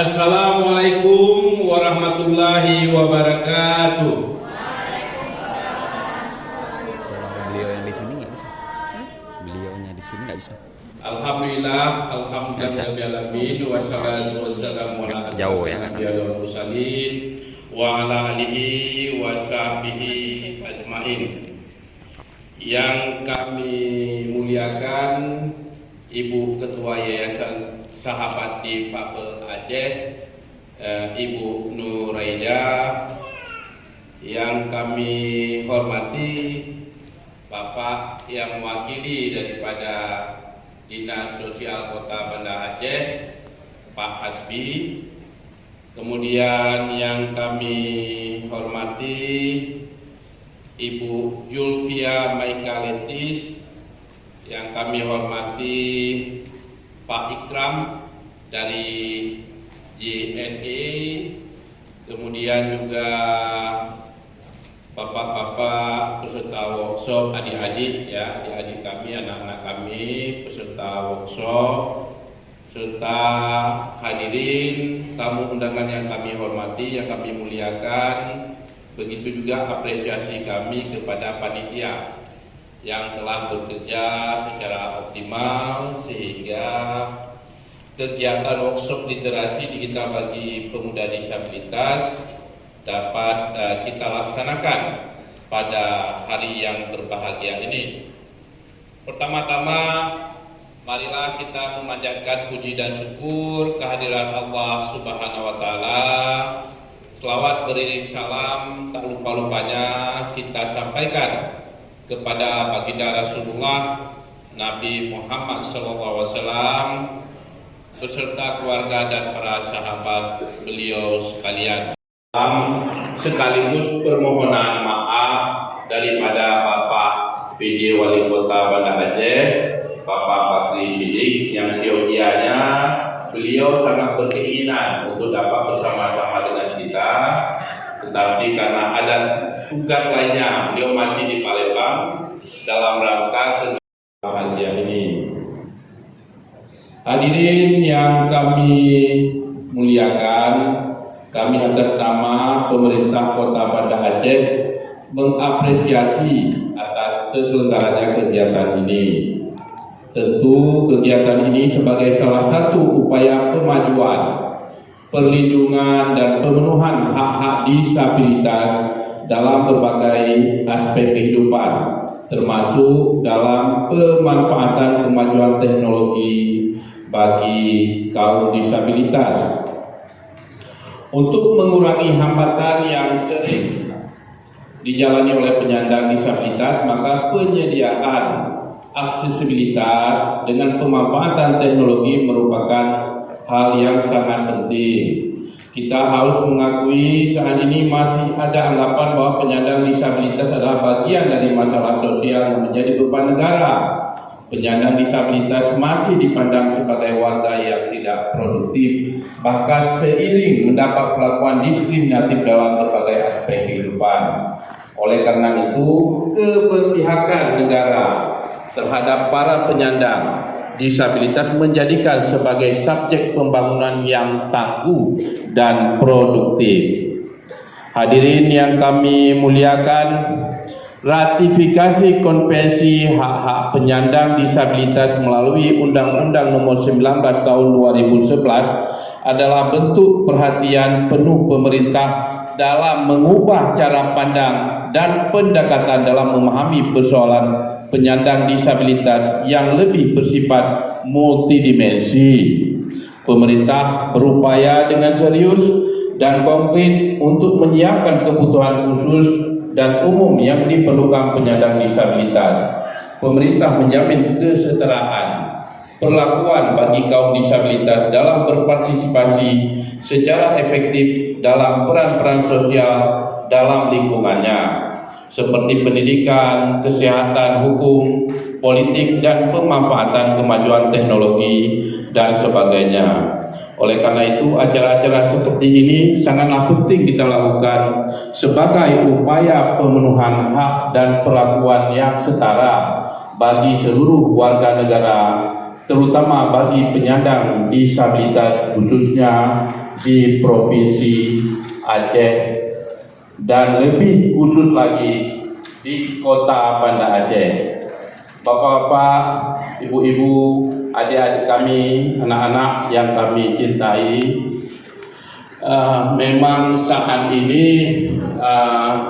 Assalamualaikum warahmatullahi wabarakatuh. Beliau yang di sini nggak bisa. Beliaunya di sini nggak bisa. Alhamdulillah, alhamdulillahirobbilalamin, wassalatu wassalamu ala Jauh ya, asyrofil mursalin wa ala alihi wa sahbihi ajmain. Yang kami muliakan Ibu Ketua Yayasan Sahabat Difabel Aceh, Ibu Nuraida. Yang kami hormati Bapak yang mewakili daripada Dinas Sosial Kota Banda Aceh, Pak Hasbi. Kemudian yang kami hormati Ibu Julfia Maikaletis. Yang kami hormati Pak Ikram dari JNE. Kemudian juga bapak-bapak peserta workshop, adik-adik ya, adik-adik kami, anak-anak kami peserta workshop, serta hadirin tamu undangan yang kami hormati, yang kami muliakan. Begitu juga apresiasi kami kepada panitia yang telah bekerja secara optimal sehingga kegiatan workshop literasi digital bagi pemuda disabilitas dapat kita laksanakan pada hari yang berbahagia ini. Pertama-tama, marilah kita memanjatkan puji dan syukur kehadiran Allah Subhanahu wa Ta'ala. Selawat beriring salam tak lupa-lupanya kita sampaikan kepada baginda Rasulullah Nabi Muhammad SAW beserta keluarga dan para sahabat beliau sekalian. Sekaligus permohonan maaf daripada Bapak PJ Wali Kota Banda Aceh, Bapak Bakri Siddiq, yang siogianya beliau sangat berkeinginan untuk dapat bersama-sama dengan kita, tetapi karena ada tugas lainnya beliau masih di Palembang dalam rangka bahagia ini. Hadirin yang kami muliakan, kami atas nama pemerintah Kota Banda Aceh mengapresiasi atas terselenggaranya kegiatan ini. Tentu kegiatan ini sebagai salah satu upaya kemajuan, perlindungan dan pemenuhan hak-hak disabilitas dalam berbagai aspek kehidupan, termasuk dalam pemanfaatan kemajuan teknologi bagi kaum disabilitas. Untuk mengurangi hambatan yang sering dijalani oleh penyandang disabilitas, maka penyediaan aksesibilitas dengan pemanfaatan teknologi merupakan hal yang sangat penting. Kita harus mengakui saat ini masih ada anggapan bahwa penyandang disabilitas adalah bagian dari masalah sosial yang menjadi beban negara. Penyandang disabilitas masih dipandang sebagai warga yang tidak produktif, bahkan seiring mendapat perlakuan diskriminatif dalam berbagai aspek kehidupan. Oleh karena itu, keberpihakan negara terhadap para penyandang disabilitas menjadikan sebagai subjek pembangunan yang tangguh dan produktif. Hadirin yang kami muliakan, ratifikasi Konvensi Hak-Hak Penyandang Disabilitas melalui Undang-Undang Nomor 19 Tahun 2011 adalah bentuk perhatian penuh pemerintah dalam mengubah cara pandang dan pendekatan dalam memahami persoalan penyandang disabilitas yang lebih bersifat multidimensi. Pemerintah berupaya dengan serius dan konkret untuk menyiapkan kebutuhan khusus dan umum yang diperlukan penyandang disabilitas. Pemerintah menjamin kesetaraan perlakuan bagi kaum disabilitas dalam berpartisipasi secara efektif dalam peran-peran sosial dalam lingkungannya, seperti pendidikan, kesehatan, hukum, politik, dan pemanfaatan kemajuan teknologi, dan sebagainya. Oleh karena itu, acara-acara seperti ini sangatlah penting kita lakukan sebagai upaya pemenuhan hak dan perlakuan yang setara bagi seluruh warga negara, terutama bagi penyandang disabilitas khususnya di Provinsi Aceh dan lebih khusus lagi di Kota Banda Aceh. Bapak-bapak, ibu-ibu, adik-adik kami, anak-anak yang kami cintai, memang saat ini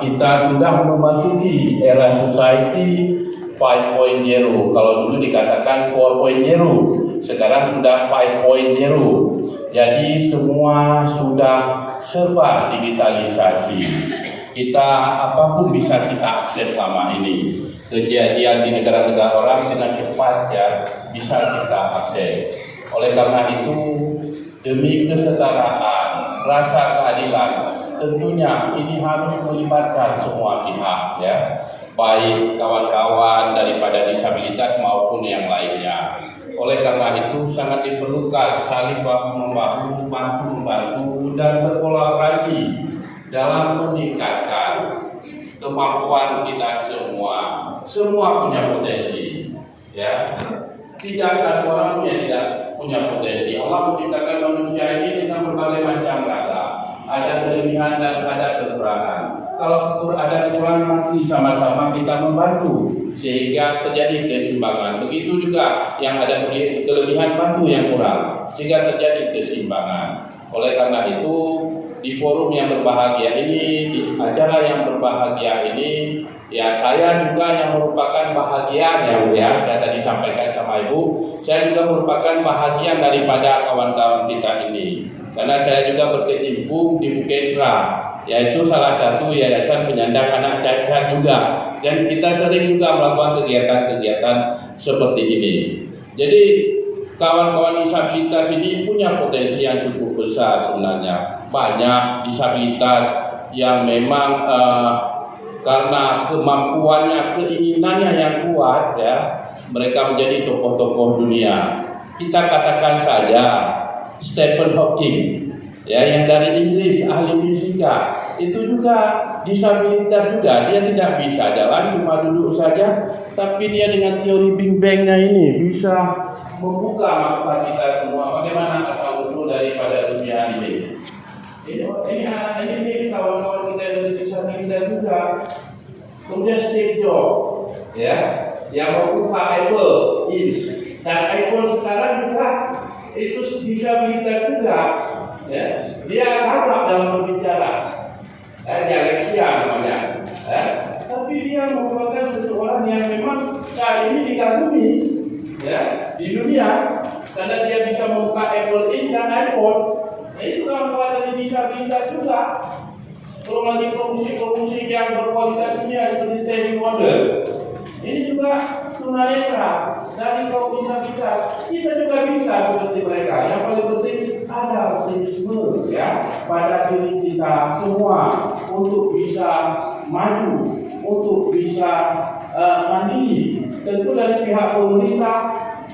kita sudah memasuki era society 5.0. Kalau dulu dikatakan 4.0, sekarang sudah 5.0. Jadi semua sudah serba digitalisasi. Kita apapun bisa kita akses selama ini. Kejadian di negara-negara orang dengan cepat ya bisa kita akses. Oleh karena itu, demi kesetaraan, rasa keadilan, tentunya ini harus melibatkan semua pihak ya, baik kawan-kawan daripada disabilitas maupun yang lainnya. Oleh karena itu sangat diperlukan saling bahu-membahu, bantu-membantu dan berkolaborasi dalam meningkatkan kemampuan kita semua. Semua punya potensi, ya. Tidak ada orang yang tidak punya potensi. Allah menciptakan manusia ini dengan berbagai macam rasa. Ada kelebihan dan ada kekurangan. Kalau ada kekurangan, mesti sama-sama kita membantu sehingga terjadi keseimbangan. Begitu juga yang ada kelebihan, bantu yang kurang sehingga terjadi keseimbangan. Oleh karena itu, di forum yang berbahagia ini, di acara yang berbahagia ini, ya saya juga yang merupakan bahagian ya saya tadi sampaikan sama Ibu, saya juga merupakan bahagian daripada kawan-kawan kita ini. Karena saya juga berkecimpung di Bukesra, yaitu salah satu yayasan penyandang anak cacat juga. Dan kita sering juga melakukan kegiatan-kegiatan seperti ini. Jadi kawan-kawan disabilitas ini punya potensi yang cukup besar sebenarnya. Banyak disabilitas yang memang karena kemampuannya, keinginannya yang kuat ya, mereka menjadi tokoh-tokoh dunia. Kita katakan saja Stephen Hawking ya, yang dari Inggris, ahli fisika, itu juga disabilitas juga. Dia tidak bisa jalan, cuma duduk saja, tapi dia dengan teori Big Bang-nya ini bisa membuka mata kita semua bagaimana asal usul daripada dunia ini. Ini kawan-kawan kita yang disabilitas juga. Kemudian Steve Jobs ya, yang membuka Apple Inc. Dan Apple sekarang juga itu disabilitas juga ya. Dia gagal dalam berbicara, dialeksia namanya tapi dia merupakan seseorang yang memang saat ini dikagumi ya di dunia karena dia bisa membuka Apple Inc. dan iPhone. Itu kawan-kawan dari disabilitas juga. Belum lagi promosi yang berkualitas dunia seperti Stevie Wonder. Ini juga tunanetra dari kaum disabilitas. Kita juga bisa seperti mereka. Yang paling penting ada optimisme ya pada diri kita semua untuk bisa maju, untuk bisa mandiri. Tentu dari pihak pemerintah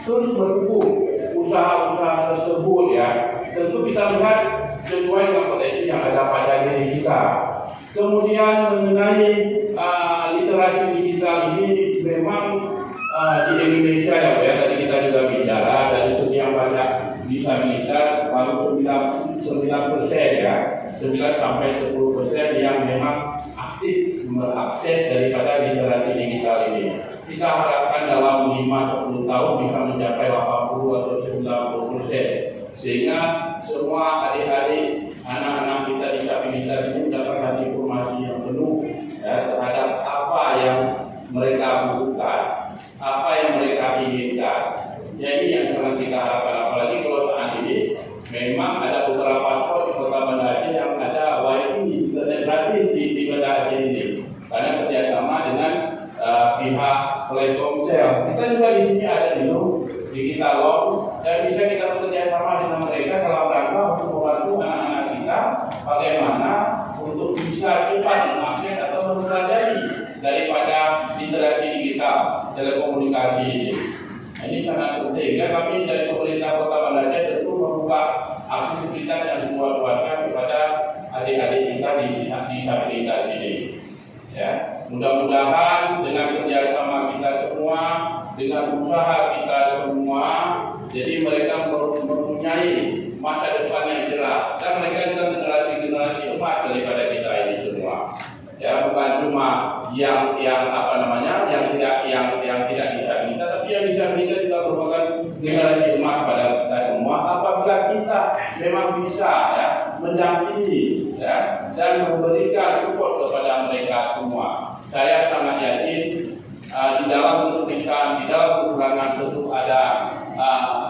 terus mendukung usaha-usaha tersebut ya. Tentu kita lihat sesuai dengan potensi yang ada pada diri kita. Kemudian mengenai literasi digital ini memang di Indonesia ya, tadi kita juga bicara dari sekian banyak disabilitas baru 9% ya, 9 sampai 10% yang memang aktif mengakses daripada literasi digital ini. Kita harapkan dalam 5-10 tahun bisa mencapai 80 atau 90%. Sehingga semua adik-adik, anak-anak kita disabilitas ini mendapatkan informasi yang penuh ya, terhadap apa yang mereka butuhkan, apa yang mereka inginkan. Jadi yang sangat kita harapkan, apalagi kalau saat ini memang ada beberapa spot di Kota Banda Aceh yang ada WiFi internet gratis di Banda Aceh ini, karena kerjasama dengan pihak Telkomsel. Kita juga di sini ada Digitalog dan bisa kita bekerja sama dengan mereka dalam rangka untuk membantu anak-anak kita bagaimana untuk bisa cepat mengakses atau mempelajari daripada literasi digital telekomunikasi ini. Ini sangat penting. Dan kami dari pemerintah Kota Banda Aceh tentu membuka aksesibilitas yang seluas-luasnya kepada adik-adik kita di disabilitas ini. Ya, mudah-mudahan dengan kerjasama kita semua, dengan usaha kita semua, cuma yang tidak disabilitas, tapi yang disabilitas juga merupakan generasi emas pada kita semua. Apabila kita memang bisa ya mendampingi ya dan memberikan support kepada mereka semua, saya sangat yakin di dalam kesulitan, di dalam kekurangan tentu ada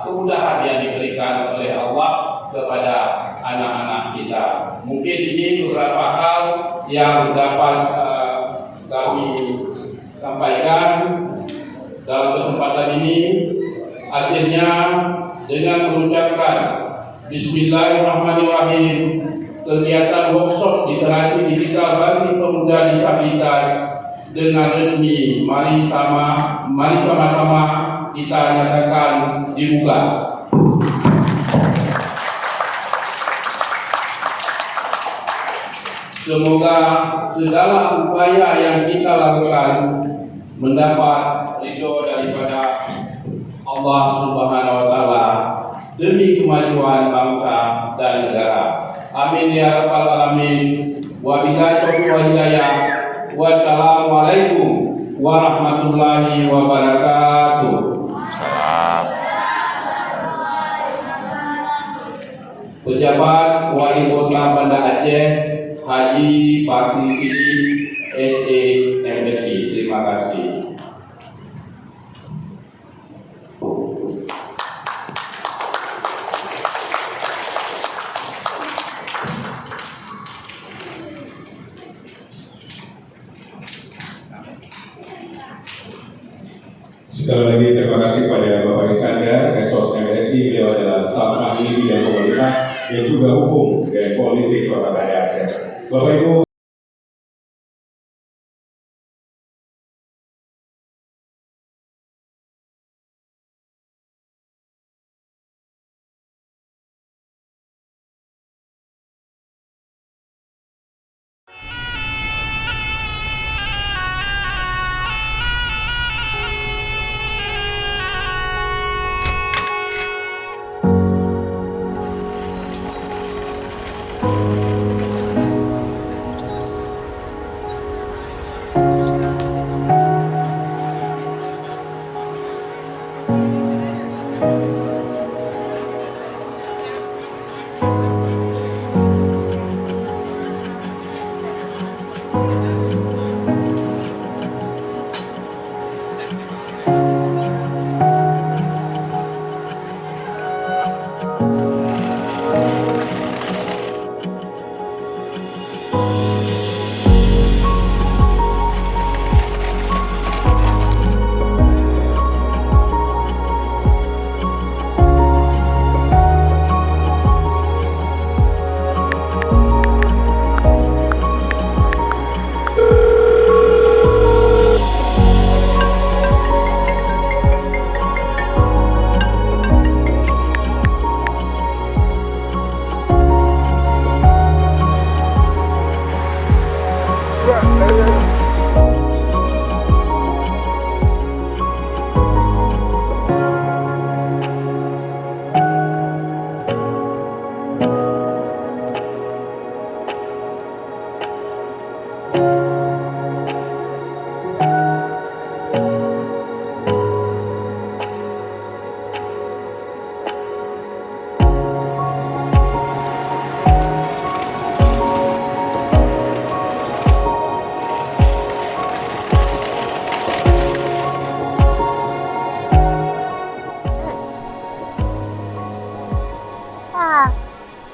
kemudahan yang diberikan oleh Allah kepada anak-anak kita. Mungkin ini beberapa hal yang dapat kami sampaikan dalam kesempatan ini. Akhirnya dengan mengucapkan Bismillahirrahmanirrahim, kegiatan workshop literasi digital bagi pemuda disabilitas dengan resmi mari sama-sama kita nyatakan dibuka. Semoga segala upaya yang kita lakukan mendapat ridho daripada Allah Subhanahu wa taala demi kemajuan bangsa dan negara. Amin ya rabbal alamin. Wabillahi taufiq wal hidayah. Wassalamualaikum warahmatullahi wabarakatuh. Pejabat Wali Kota Banda Aceh Haji Fakri Sidi SE MSI. Terima kasih. Sekali lagi terima kasih pada Bapak Iskandar, Resos MSI. Beliau adalah staf ahli bidang pemerintah dan juga hukum dan politik Kota Banda Aceh. Bapak Ibu,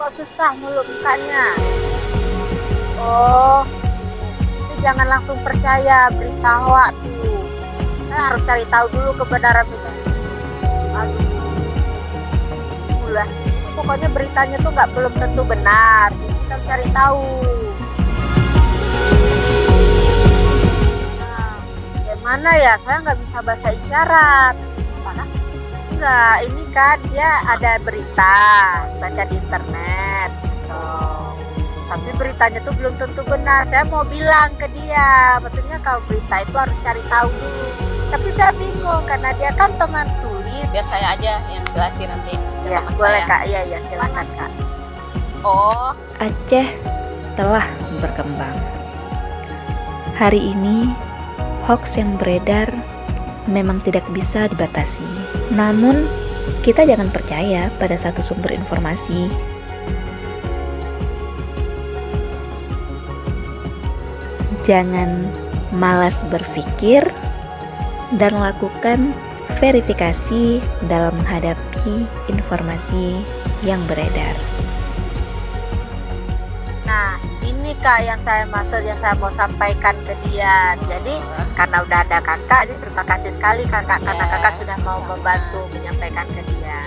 kok susah mulu bukanya. Oh, itu jangan langsung percaya berita hoax tuh. Kita harus cari tahu dulu kebenaran berita. Aduh, pokoknya beritanya tuh belum tentu benar. Kita harus cari tahu. Nah, gimana ya? Saya nggak bisa bahasa isyarat. Mana? Enggak, ini kan dia ada berita, baca di internet gitu. Tapi beritanya tuh belum tentu benar. Saya mau bilang ke dia, maksudnya kalau berita itu harus cari tahu dulu. Tapi saya bingung karena dia kan teman tulis. Biar saya aja yang jelasin nanti ke Ya, teman boleh saya. Kak, iya silakan Kak. Oh, Aceh telah berkembang. Hari ini, hoax yang beredar memang tidak bisa dibatasi. Namun, kita jangan percaya pada satu sumber informasi. Jangan malas berpikir dan lakukan verifikasi dalam menghadapi informasi yang beredar. Nah, ini Kak yang saya maksud, yang saya mau sampaikan ke dia. Jadi karena udah ada kakak, jadi terima kasih sekali kakak karena kakak sudah mau sama-sama. membantu menyampaikan ke dia.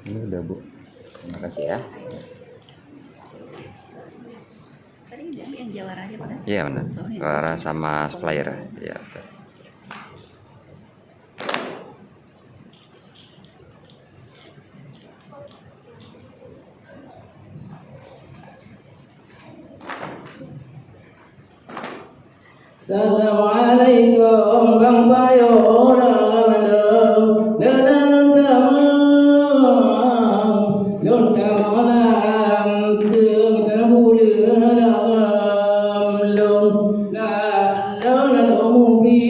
Ini udah Bu. Terima kasih ya. Tadi yang jawara aja Pak. Iya benar. Suara sama flyer. Iya. Assalamualaikum kang payo ora mandem dalam kamang lon kamalam teng tanahule dalam lon la lon umubi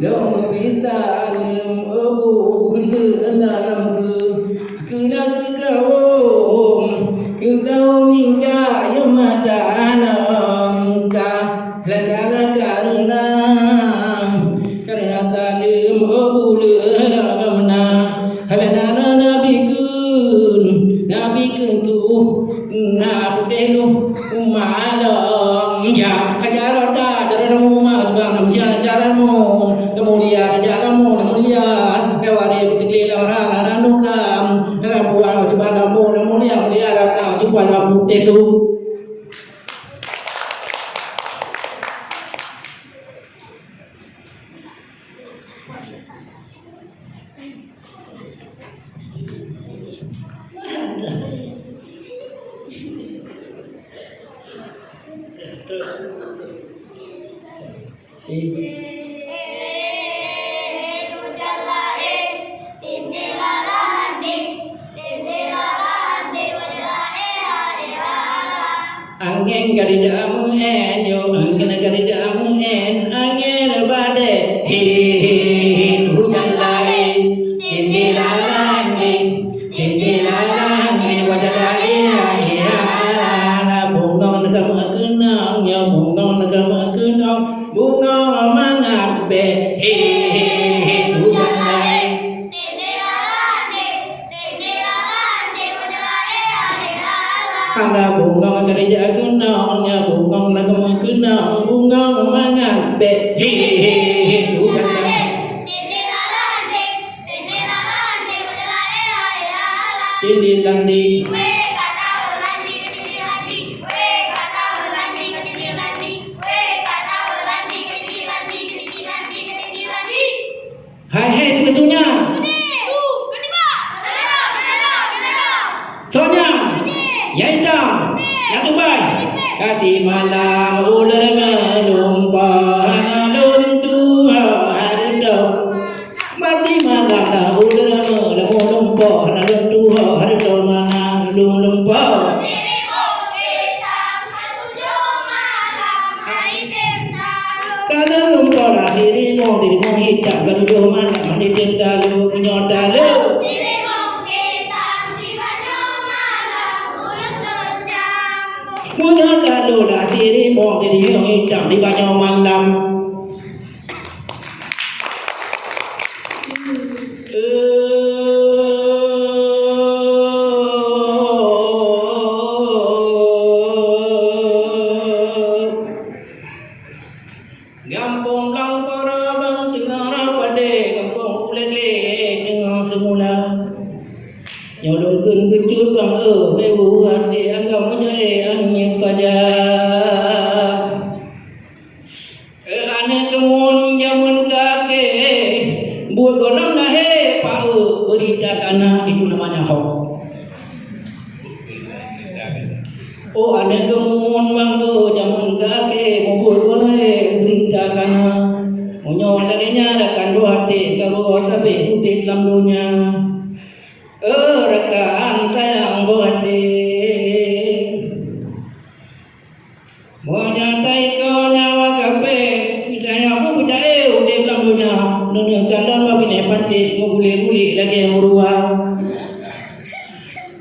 lon bisalim abu dalam ke nak kau hingga yang madanam ka karena talim obule ramna halana nabikun tu nabdelu malam ya kajarota daramu masbanam jaramu kemuliaan jaramu kemuliaan pewari bidila orang ranukam buang jabanamu mulia rakam jubanamu itu. angin kali jamu en yo angin kali jamu en angin badai hujan lagi tinggi lagi wajah lagi ya bunga negama kenang ya bunga negama kenang bunga mangat be hujan lagi ada bunga gereja kenang ya bunga negama kenang bunga mangat be hujan lagi Tindil landi Hai betulnya Sonya Yaita Yatubai Kati malam ular melumpah Luntuha hardo Mati malam ular melumpah Luntuha hardo mana lumpah Kalau lumpah dirimu hitam Kalau mana manitin dalu Nyodalu Punya dalu dirimu hitam Di banyak malam Gampung lang para bang tengah pada gampung lele tengah semula nyolong kun kecut bang bebu hati anggap menjadi angin pada ane kemun jamun kake buat kolam nahe pau berita kana itu namanya hoax. Oh ane kemun bang jamun kake buat kolam berita kana munyo adanya ada kandu hati kalau tapi putih lamdunya rekaan tayang bohati monyatai kau nyawa kape percaya aku percaya udah lamdunya dunia kandang babine panti nguguli-guli lagi uruan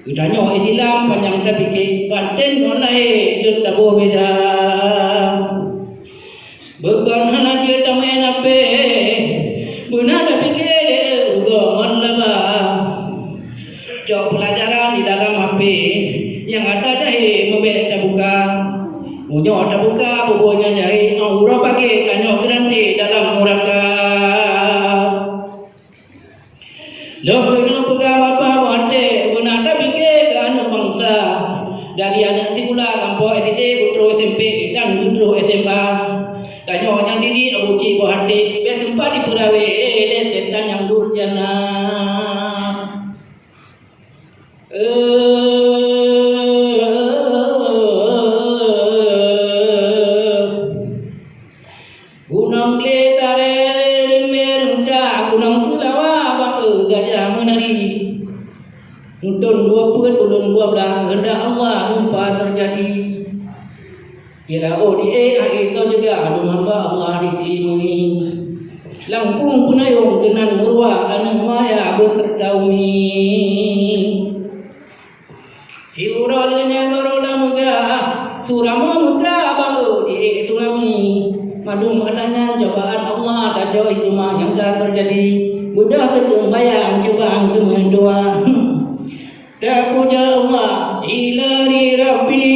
Kitanya Islam panjang tapi ke paten online juta beda bukan hanya kita main apa benar tapi ke ugongan laba jauh pelajaran di dalam HP yang ada jahe membeda buka munyo ada buka bubunya jahe aura pakai kanyo nanti dalam muraka lo benar buka apa mande benar tapi ke kanyo bangsa dari anak sekolah kampung SD putro SMP dan putro SMA kanyo yang diri abuci bohati biar sempat dipurawe setan yang durjana gunung letare merunda gunung tulawa bang gajah menari nutun 20 bulan 12 hendak Allah lupa terjadi kira itu juga hamba Allah diterima langkung punayong dengan murwa anu maya beserta umi Hiuralnya baroda muda surama muda baru di tulami madum adanya cobaan Allah tak jauh itu mah yang dah terjadi mudah ketumbayang cobaan kemendoa tak puja Allah ilari Rabbi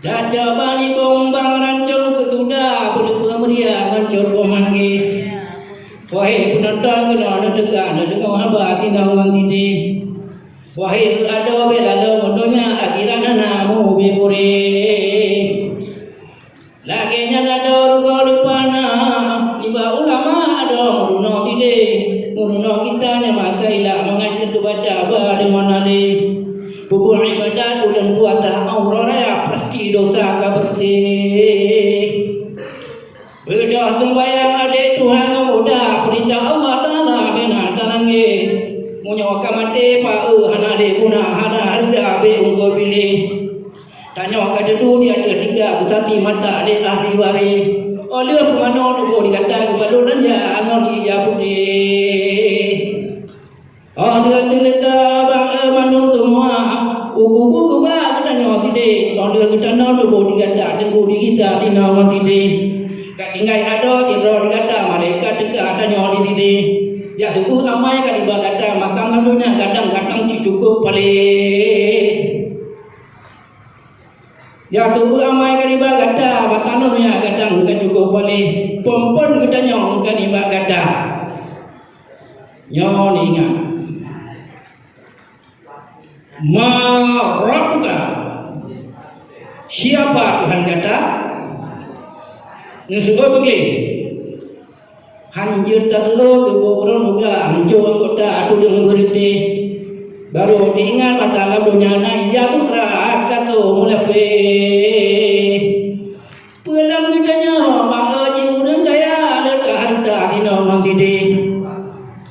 Jajabani bombang rancang ketuda pada meria hancur pemanggil. Wahai penonton kena dekat dengan hamba tindak tidi. Wahai ada belada modonya akhiran namu bebore. Lagi nya ada rugo lupana iba ulama ada ibadat bulan puasa aurora pasti dosa ka bersih. Berdoa sembahyang ada Tuhan mudah perintah Allah Taala benar tanange. Munyo kamate pa hanade guna hana harga be ungko pilih. Tanya ka dedu dia ada tiga butati mata de ahli wari. Oleh pemano tu dikata kepada nanja anon ija putih. Ada cerita bang manu semua ugu ba kita nyawa tide. Ada kita nak tu dikata dan kita di nama tide. Kat ingai ada kita dikata mereka dekat ada nyawa tide. Ya suku ramai kan iba kata makam lalunya kadang-kadang cukup paling. Ya tu ramai kan iba kata makanunya kadang bukan cukup paling. Pompon kita nyong kan iba kata. Nyong ingat. Marabuka. Siapa Tuhan kata? Nusuk begini. Hanjur terlalu diborong juga hancur kota atu yang berhenti baru diingat mata labunya naik ya putra kata mulai pulang kitanya maka jiurang kaya letak harta hina mangkide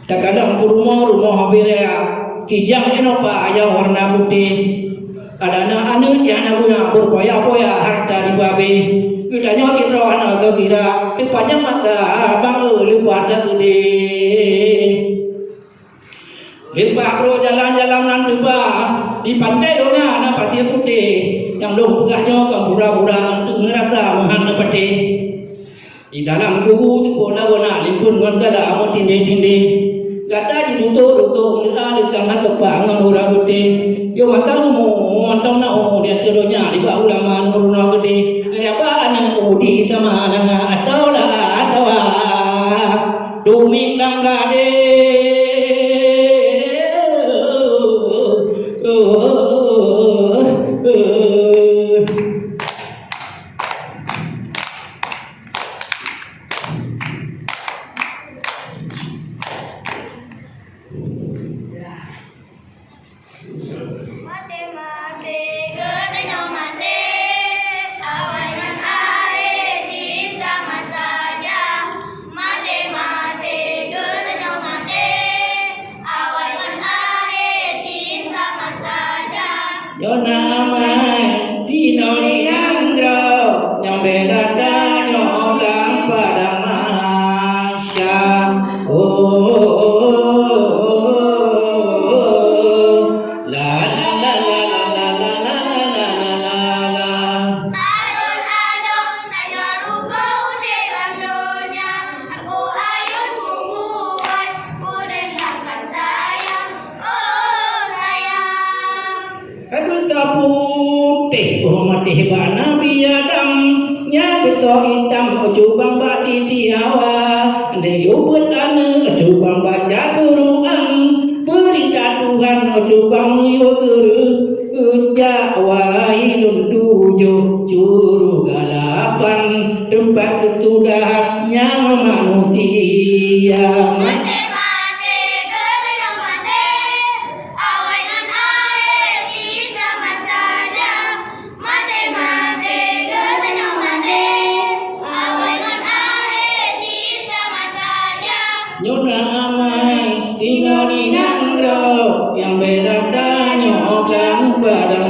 kadang rumah bila kijang ino pa ayah warna putih ada anak anu yang punya berpoya-poya harta di babi. Kitanya kita anak tu kira sepanjang mata bang lupa dah tu deh. Lepas bro jalan-jalan nanti di pantai dona anak pasti putih yang dong pegahnya ke pura-pura untuk merasa menghana peti. Di dalam kubu tu pona limpun gondala amat tindih-tindih. Kata di tutup melihat di tengah kepang murah putih. Yo mantau nak dia sedonya di bawah ulama nuruna gede. Apa anak udi sama anak atau duming lang gade. Cubang bati tiawa, deyubut ane cubang baca Quran, perintah Tuhan cubang yoguru, Jawa hidung 7 curu galapan, tempat ketudahnya manusia. Yang beda tanya orang pada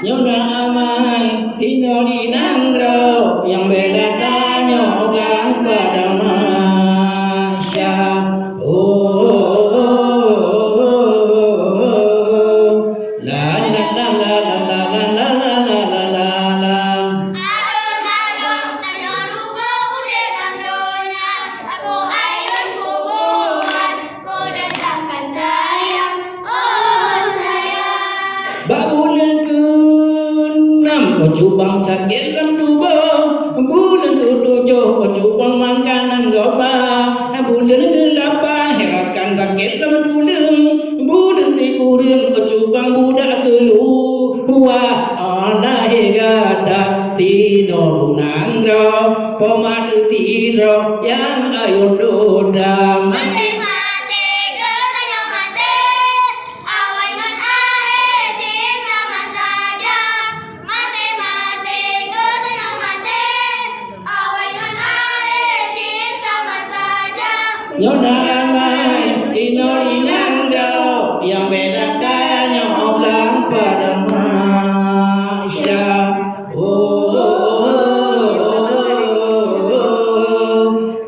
Nyona amai sinori nangro yang beda tanyogang pada masya. La la la la la la la la la la la la. Alun-alun tanyoruga ude bandonya, aku ayun kubuhan, ku datangkan sayang, oh sayang. Bulan ke-6 kecubang sakit kan tuba. Bulan ke-7 kecubang makanan goba. Bulan ke-8 herakan sakit kan tulung. Bulan ke-9 kecubang budak keluar. Ana hegada tino nangro pemadu tiro yang ayo dodam. Mati-mati katanya mati, awai non ahe sama saja. Mati-mati katanya mati, awai non ahe sama saja. Nyona amai inori nangro yang bedakannya oblang pada masya.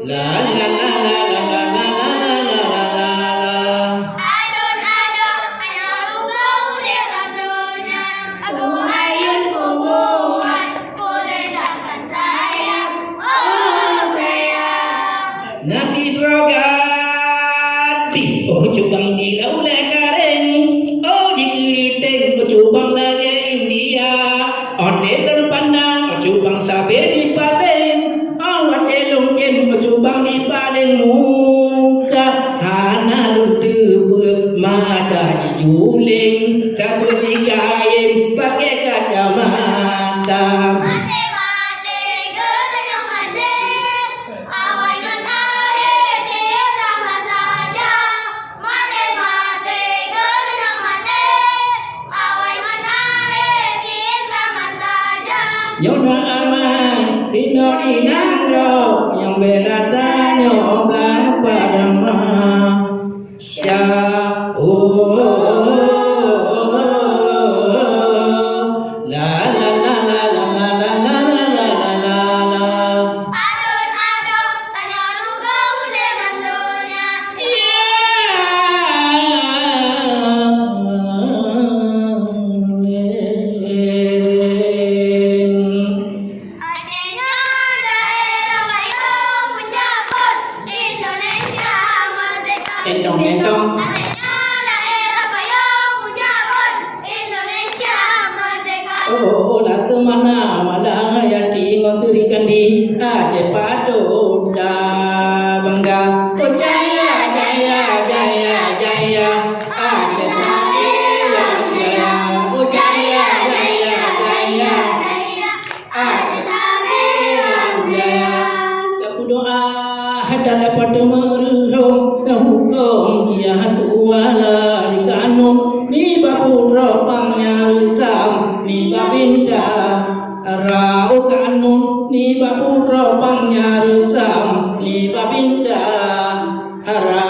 La la la la la la la la la la. Adun-adun tanyoruga ude bandonya, aku ayun kubuhan, ku datangkan sayang, oh sayang. Nasi drogati, oh cubang di laula kareng, oh jikiriting, oh cubang lagi India, onde terpandang, oh cubang sabe di paling, oh wate longken, oh cubang di paling muka, hana lutu bermata di juling, tak bersikayem pakai kacamata. Mati-mati katanya mati, awai non ahe sama saja. Mati-mati katanya mati, awai non ahe sama saja. Nyona amai tinori nangro yang beratanya oblang pada masya. La la la la la la la la la la la. Adun-adun tanyoruga ude bandonya, adanya daerah Bayong Punjabon, Indonesia merdeka. Entong-entong. Adanya daerah Bayong Punjabon, Indonesia merdeka. Oh, lah kemana malah yang tinggal surikan di Aceh Padoda bangga. Oh jaya jaya jaya jaya Aceh Samila jaya. Oh jaya jaya jaya Aceh Samila jaya. Aku doa dalam pada merhum hukum kiahat wala di kanun ni bahu ropangnya risam ni babinda rau kanun ni bahu ropangnya risam ni babinda hara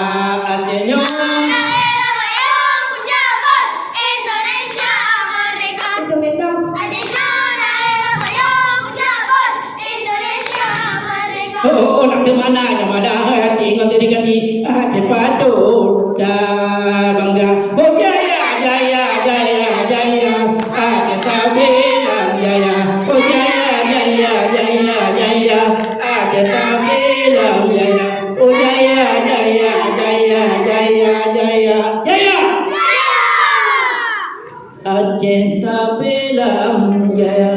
ajenyo. Daerah Bayong Punjabon, Indonesia merdeka. Adanya daerah Bayong Punjabon, Indonesia merdeka. Oh, nak ke mana nyamada hati kau terikan di Aceh Padoda bangga. Oh jaya jaya jaya jaya Aceh Samila jaya. Oh jaya jaya jaya jaya Aceh Samila jaya. Oh jaya jaya jaya jaya jaya jaya Aceh Samila jaya.